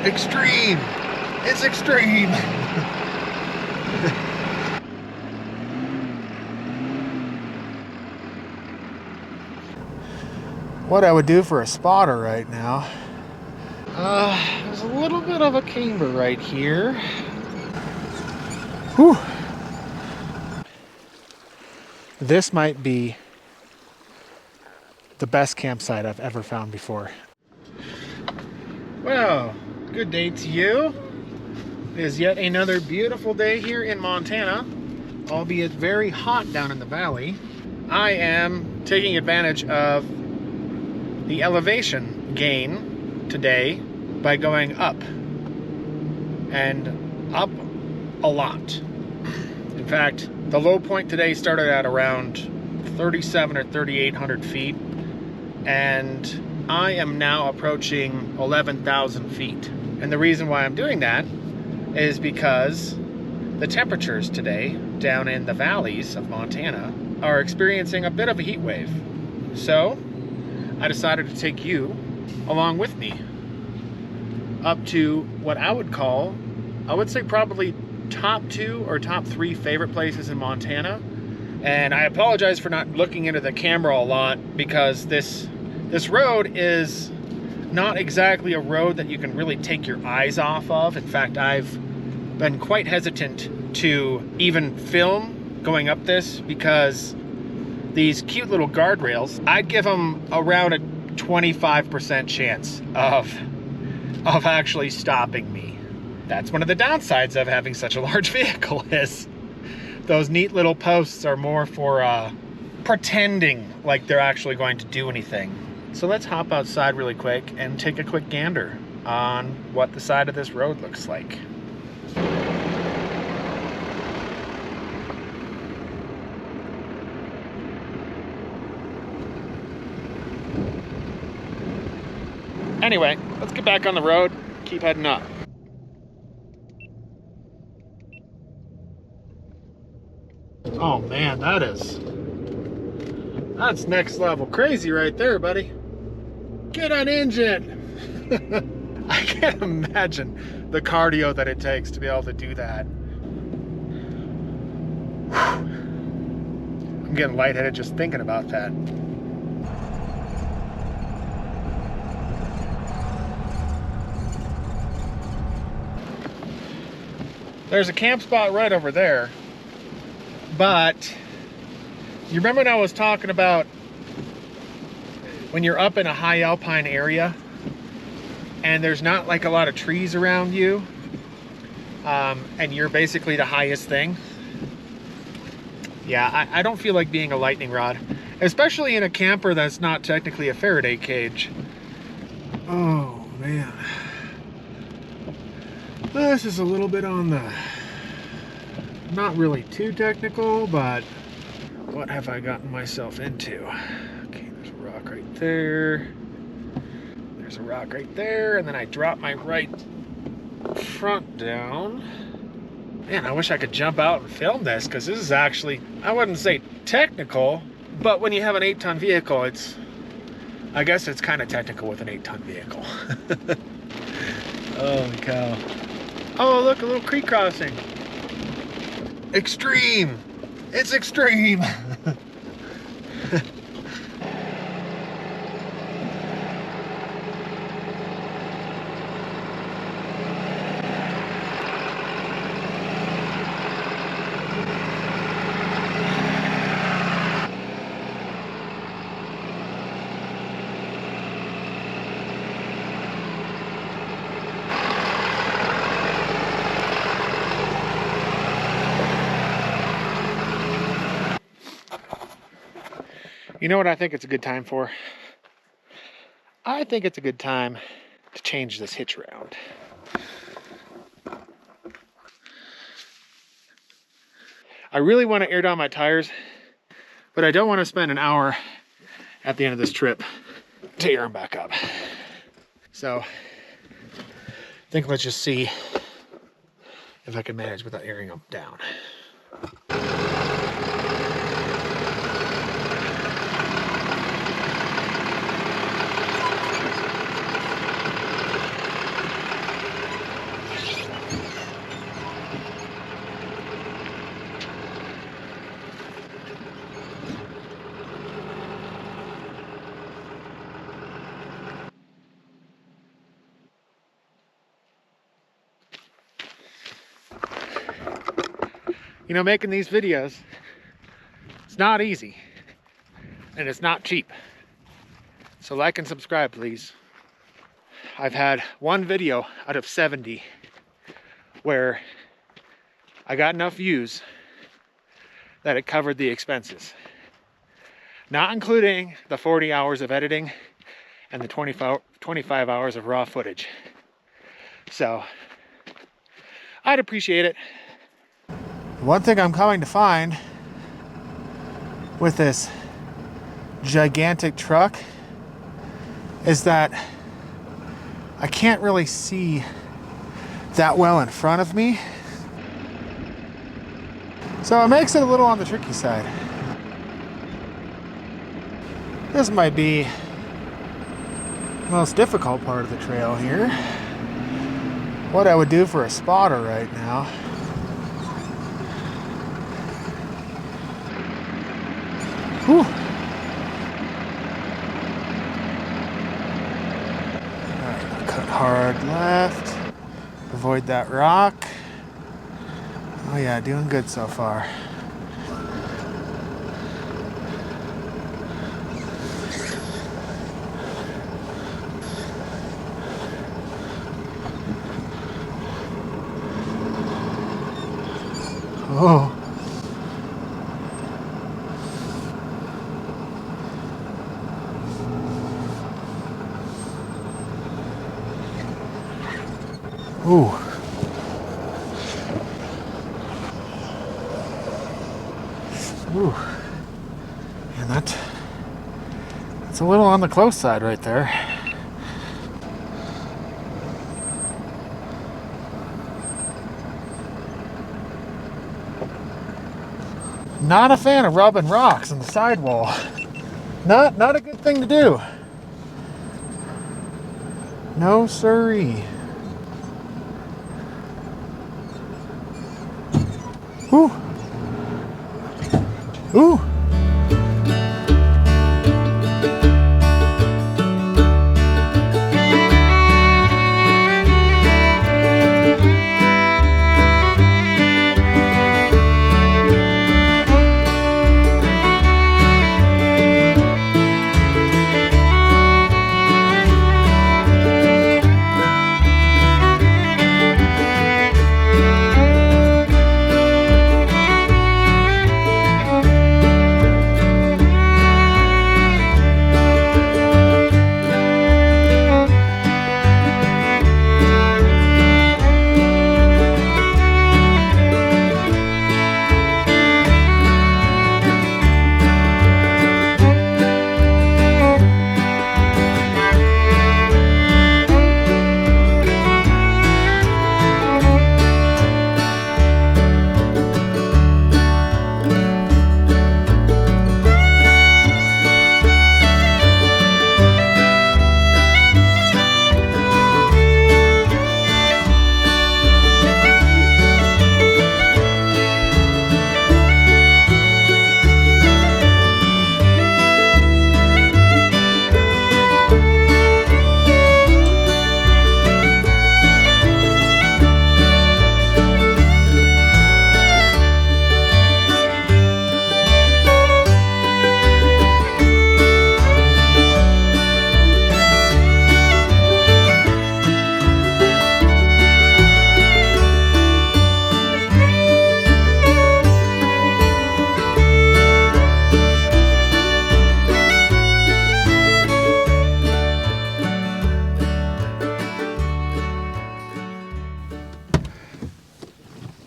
Extreme! It's extreme! What I would do for a spotter right now. There's a little bit of a camber right here. Whew. This might be the best campsite I've ever found before. Well, good day to you. It is yet another beautiful day here in Montana, albeit very hot down in the valley. I am taking advantage of the elevation gain today by going up, and up a lot. In fact, the low point today started at around 37 or 3,800 feet, and I am now approaching 11,000 feet. And the reason why I'm doing that is because the temperatures today down in the valleys of Montana are experiencing a bit of a heat wave. So I decided to take you along with me up to what I would say probably top 2 or top 3 favorite places in Montana. And I apologize for not looking into the camera a lot, because this road is not exactly a road that you can really take your eyes off of. In fact, I've been quite hesitant to even film going up this, because these cute little guardrails, I'd give them around a 25% chance of actually stopping me. That's one of the downsides of having such a large vehicle, is those neat little posts are more for pretending like they're actually going to do anything. So let's hop outside really quick and take a quick gander on what the side of this road looks like. Anyway, let's get back on the road, keep heading up. Oh man, that's next level crazy right there, buddy. Get an engine. I can't imagine the cardio that it takes to be able to do that. I'm getting lightheaded just thinking about that. There's a camp spot right over there, but you remember when I was talking about when you're up in a high alpine area and there's not like a lot of trees around you, and you're basically the highest thing? Yeah, I don't feel like being a lightning rod, especially in a camper that's not technically a Faraday cage. Oh man. This is a little bit on the, not really too technical, but what have I gotten myself into? Okay, there's a rock right there. There's a rock right there, and then I drop my right front down. Man, I wish I could jump out and film this, because this is actually, I wouldn't say technical, but when you have an 8-ton vehicle, I guess it's kind of technical with an 8-ton vehicle. Holy cow. Oh, look, a little creek crossing. Extreme! It's extreme! You know what I think it's a good time for? I think it's a good time to change this hitch around. I really want to air down my tires, but I don't want to spend an hour at the end of this trip to air them back up. So I think let's just see if I can manage without airing them down. You know, making these videos, it's not easy and it's not cheap. So like and subscribe, please. I've had one video out of 70 where I got enough views that it covered the expenses. Not including the 40 hours of editing and the 25 hours of raw footage. So, I'd appreciate it. One thing I'm coming to find with this gigantic truck is that I can't really see that well in front of me. So it makes it a little on the tricky side. This might be the most difficult part of the trail here. What I would do for a spotter right now. Whew. Alright, I'll cut hard left. Avoid that rock. Oh yeah, doing good so far. Oh. Ooh. Ooh. And that's a little on the close side right there. Not a fan of rubbing rocks on the sidewall. Not a good thing to do. No siree. Ooh. Ooh.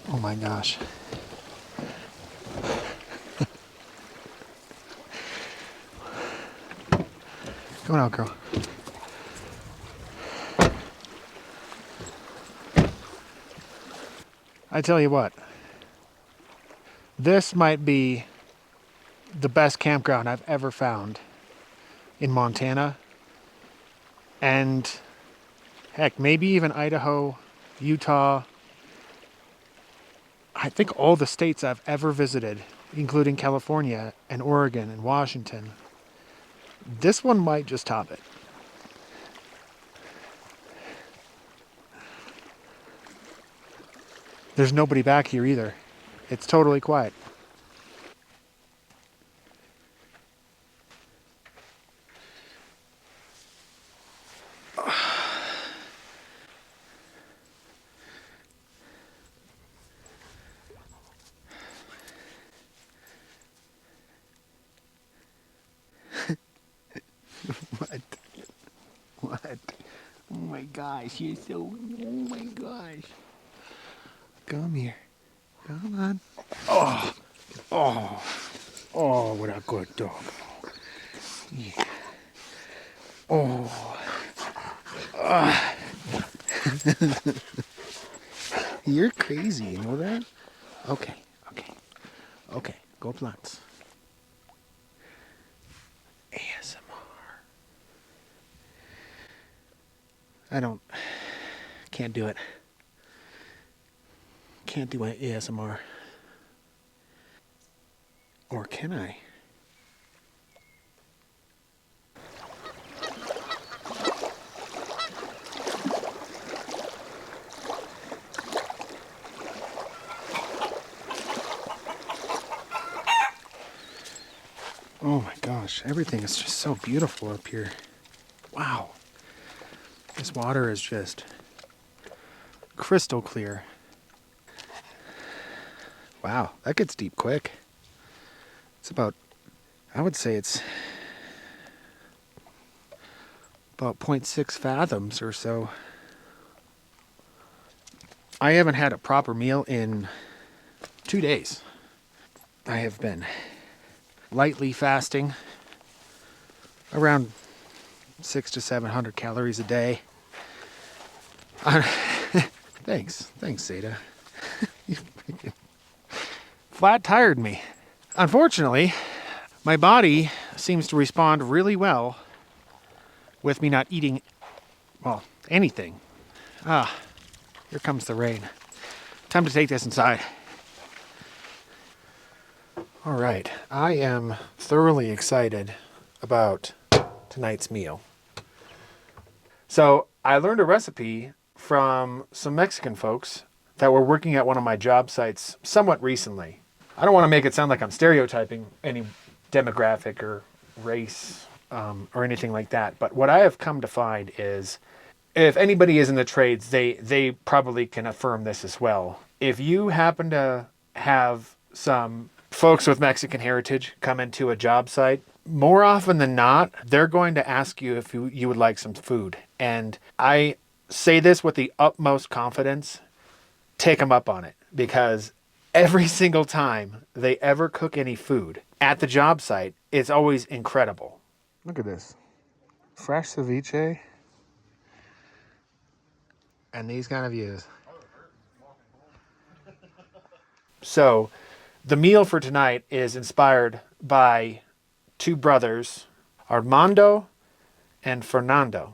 Oh my gosh. Come on out, girl. I tell you what, this might be the best campground I've ever found in Montana, and heck, maybe even Idaho, Utah. I think all the states I've ever visited, including California and Oregon and Washington. This one might just top it. There's nobody back here either. It's totally quiet. What? What? Oh my gosh, you're so... Oh my gosh. Come here. Come on. Oh. Oh. Oh, what a good dog. Yeah. Oh. You're crazy, you know that? Okay. Okay. Okay. Go plants. ASMR. Can't do it. Can't do ASMR. Or can I? Oh my gosh, everything is just so beautiful up here. Wow. This water is just crystal clear. Wow, that gets deep quick. It's about, I would say it's about 0.6 fathoms or so. I haven't had a proper meal in 2 days. I have been lightly fasting, around 600 to 700 calories a day. Thanks, Zeda. You freaking flat tired me. Unfortunately, my body seems to respond really well with me not eating, well, anything. Ah, here comes the rain. Time to take this inside. All right, I am thoroughly excited about tonight's meal. So I learned a recipe from some Mexican folks that were working at one of my job sites somewhat recently. I don't want to make it sound like I'm stereotyping any demographic or race or anything like that, but what I have come to find is, if anybody is in the trades, they probably can affirm this as well. If you happen to have some folks with Mexican heritage come into a job site, more often than not, they're going to ask you if you would like some food. And I say this with the utmost confidence. Take them up on it, because every single time they ever cook any food at the job site, it's always incredible. Look at this. Fresh ceviche and these kind of views. So the meal for tonight is inspired by two brothers, Armando and Fernando.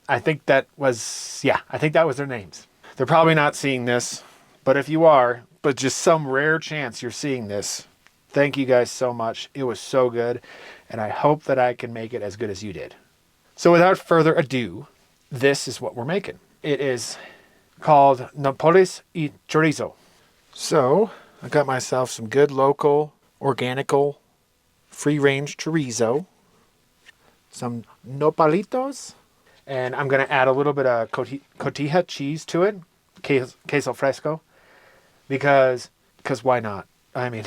I think that was their names. They're probably not seeing this, but if you are, but just some rare chance you're seeing this, thank you guys so much. It was so good, and I hope that I can make it as good as you did. So without further ado, this is what we're making. It is called Napoles y Chorizo. So I got myself some good local, organical, free-range chorizo, some nopalitos, and I'm going to add a little bit of cotija cheese to it, queso fresco, because why not? I mean,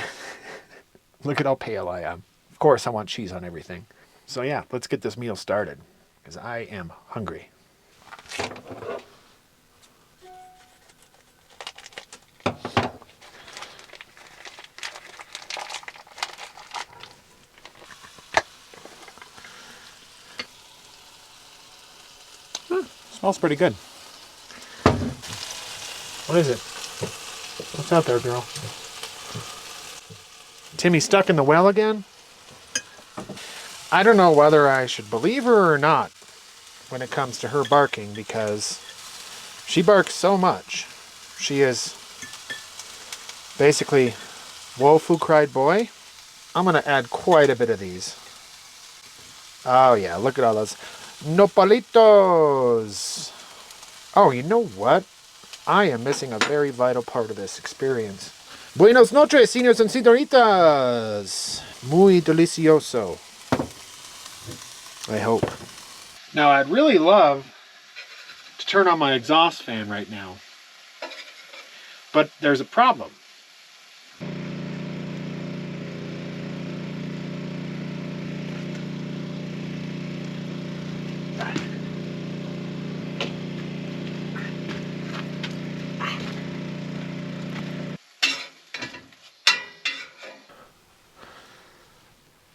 look at how pale I am. Of course, I want cheese on everything. So yeah, let's get this meal started, because I am hungry. Smells pretty good. What is it? What's out there, girl? Timmy stuck in the well again? I don't know whether I should believe her or not when it comes to her barking, because she barks so much. She is basically wolf who cried boy. I'm going to add quite a bit of these. Oh yeah, look at all those nopalitos. Oh, you know what? I am missing a very vital part of this experience. Buenos noches, señores and señoritas. Muy delicioso. I hope. Now, I'd really love to turn on my exhaust fan right now. But there's a problem.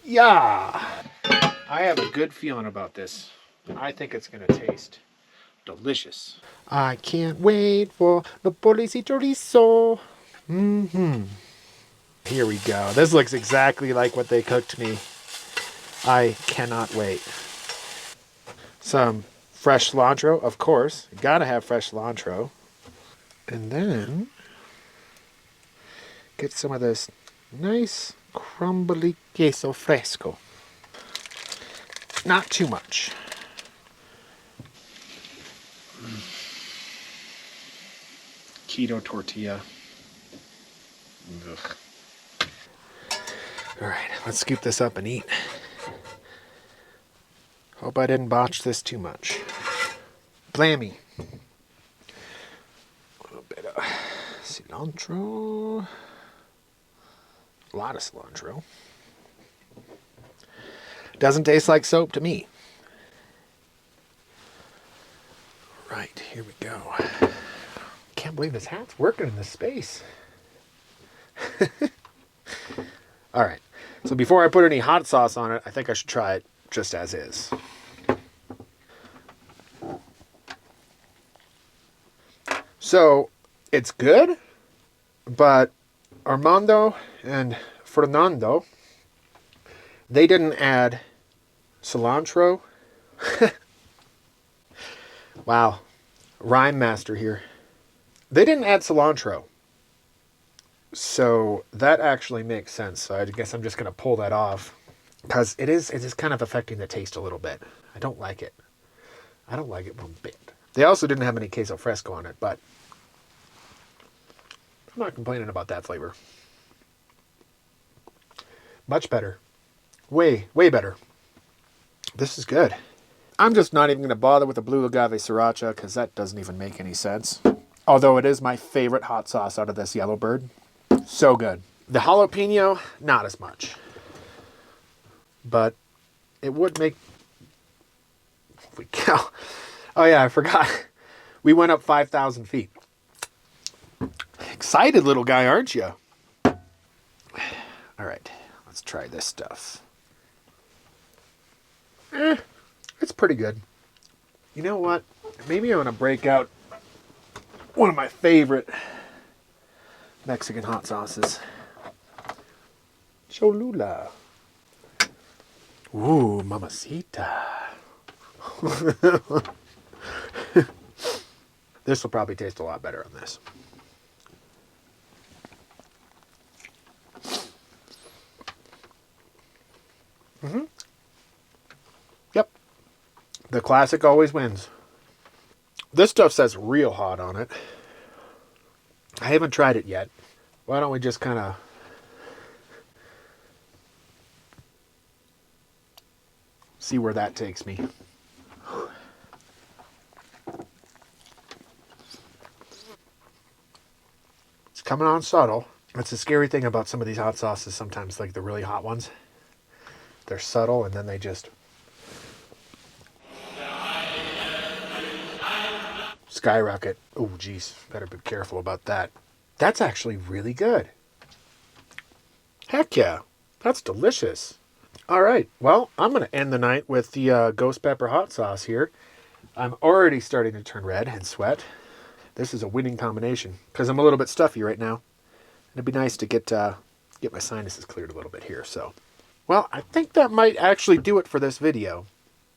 Yeah, I have a good feeling about this. I think it's going to taste delicious. I can't wait for the bolis y chorizo. Here we go. This looks exactly like what they cooked me. I cannot wait. Some fresh cilantro, of course. You gotta have fresh cilantro. And then get some of this nice crumbly queso fresco. Not too much. Keto tortilla. Ugh. All right, let's scoop this up and eat. Hope I didn't botch this too much. Blammy. A little bit of cilantro. A lot of cilantro. Doesn't taste like soap to me. Right, here we go. Can't believe this hat's working in this space. All right, so before I put any hot sauce on it, I think I should try it just as is. So, it's good, but Armando and Fernando, they didn't add cilantro. Wow, rhyme master here. They didn't add cilantro. So that actually makes sense. So I guess I'm just going to pull that off because it is kind of affecting the taste a little bit. I don't like it. I don't like it one bit. They also didn't have any queso fresco on it, but I'm not complaining about that flavor. Much better. Way, way better. This is good. I'm just not even going to bother with the blue agave sriracha because that doesn't even make any sense. Although it is my favorite hot sauce out of this Yellowbird. So good. The jalapeno, not as much. But it would make... Holy cow. Oh yeah, I forgot. We went up 5,000 feet. Excited little guy, aren't you? All right, let's try this stuff. It's pretty good. You know what? Maybe I'm going to break out one of my favorite Mexican hot sauces. Cholula. Ooh, mamacita. This will probably taste a lot better on this. Yep. The classic always wins. This stuff says real hot on it. I haven't tried it yet. Why don't we just kind of see where that takes me. It's coming on subtle. That's the scary thing about some of these hot sauces sometimes, like the really hot ones. They're subtle and then they just skyrocket. Oh, geez. Better be careful about that. That's actually really good. Heck yeah. That's delicious. All right. Well, I'm going to end the night with the ghost pepper hot sauce here. I'm already starting to turn red and sweat. This is a winning combination because I'm a little bit stuffy right now. It'd be nice to get my sinuses cleared a little bit here. So, well, I think that might actually do it for this video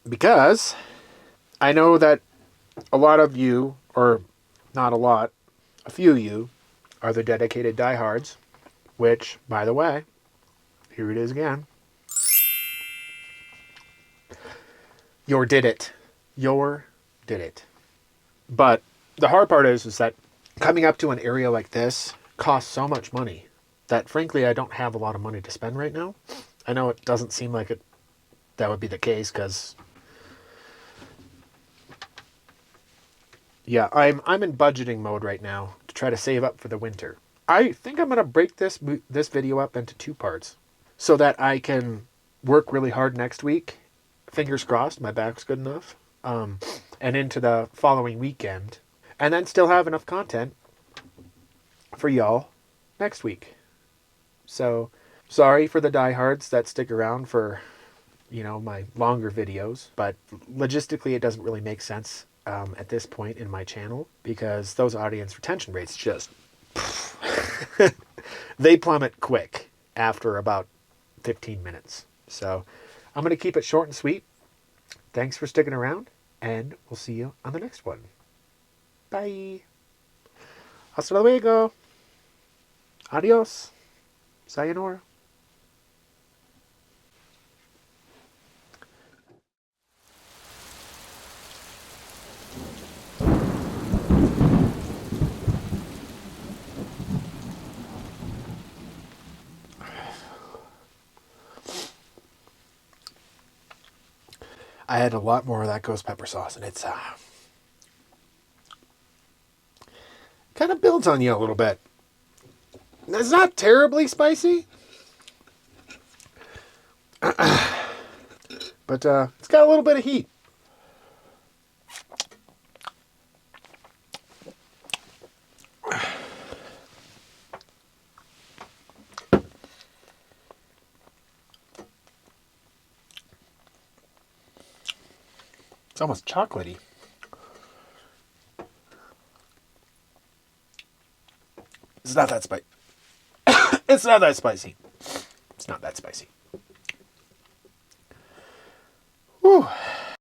because I know that a lot of you, or not a lot, a few of you, are the dedicated diehards, which, by the way, here it is again. Your did it. Your did it. But the hard part is that coming up to an area like this costs so much money that frankly I don't have a lot of money to spend right now. I know it doesn't seem like that would be the case because yeah, I'm in budgeting mode right now to try to save up for the winter. I think I'm going to break this video up into 2 parts so that I can work really hard next week. Fingers crossed, my back's good enough. And into the following weekend. And then still have enough content for y'all next week. So, sorry for the diehards that stick around for, my longer videos. But logistically, it doesn't really make sense at this point in my channel because those audience retention rates just... they plummet quick after about 15 minutes. So, I'm going to keep it short and sweet. Thanks for sticking around, and we'll see you on the next one. Bye. Hasta luego. Adios. Sayonara. I had a lot more of that ghost pepper sauce, and it's kind of builds on you a little bit. It's not terribly spicy, but it's got a little bit of heat. It's almost chocolatey. It's not that spicy. It's not that spicy. It's not that spicy. Whew.